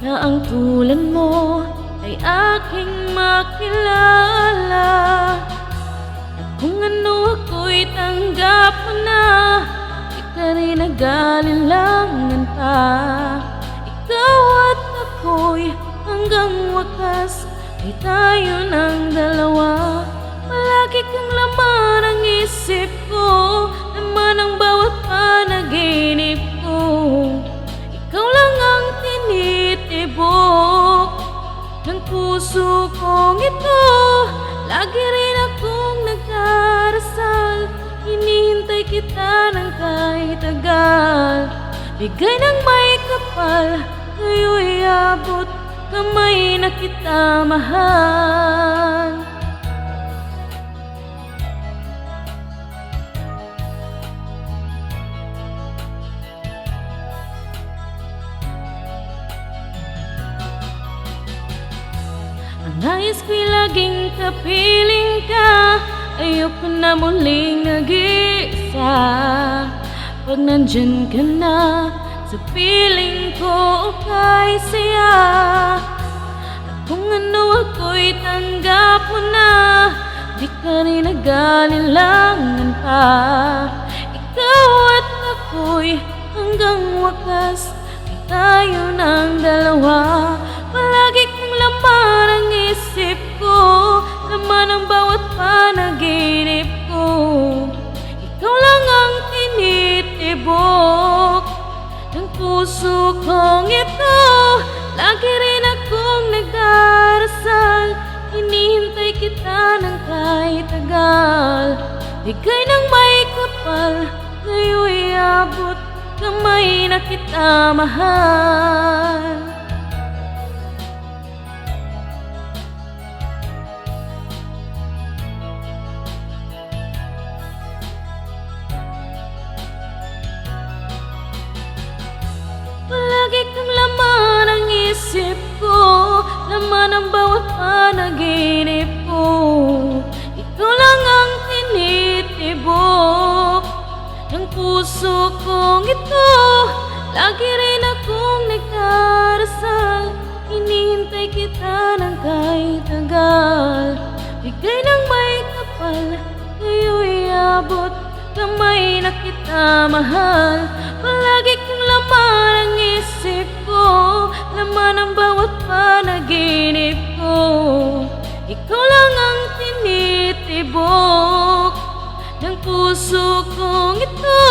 na ang tulad mo ay aking makilala. At kung ano ako'y tanggap mo na, di ka rin nag-alinlangan pa. Ikaw at ako'y hanggang wakas ay tayo ng dalawa. Palagi kang laman ang isip ko, laman ang bawat panaginip ko. Ikaw lang ang tinitibok ng puso kong ito. Lagi rin akong nagdarasal, hinihintay kita ng kahit tagal. Bigay ng may kapal, ngayon'y abot kamay na kita mahal. Ang nais ko'y laging kapiling ka, ayoko na muling nag-iisa. Pag nandyan ka na, sa piling ko ukay saya. At kung ano ako'y tanggap mo na, di ka rin nag-alinlangan pa. Ikaw at ako'y hanggang wakas ay tayo ng dalawa. Palagi kang laman ang isip ko, laman ang bawat panaginip ko. Ikaw lang ang tinitibok ng puso kong ito. Lagi rin akong nagdarasal, hinihintay kita ng kahit tagal. Bigay ng may kapal, ngayon'y abot kamay na kita mahal. Palagi kang laman ang isip ko, laman ang bawat panaginip ko. Ikaw lang ang tinitibok ng puso kong ito. Lagi rin akong nagdarasal, hinihintay kita ng kahit tagal. Bigay ng may kapal, ngayon'y abot kamay na kita mahal. Palagi kang laman ang isip ko, laman ang bawat panaginip ko. Ikaw lang ang tinitibok ng puso kong ito.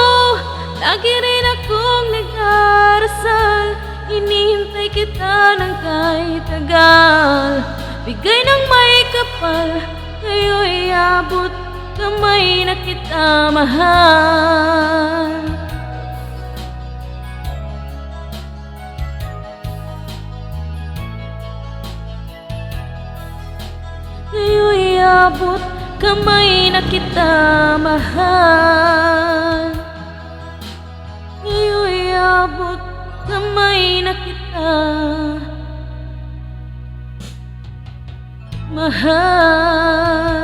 Lagi rin akong nagdarasal, hinihintay kita ng kahit tagal. Bigay ng may kapal, ngayon'y abot kamay na kita mahal. Ngayon'y abot kamay na kita mahal. Ngayon'y abot kamay na kita mahal.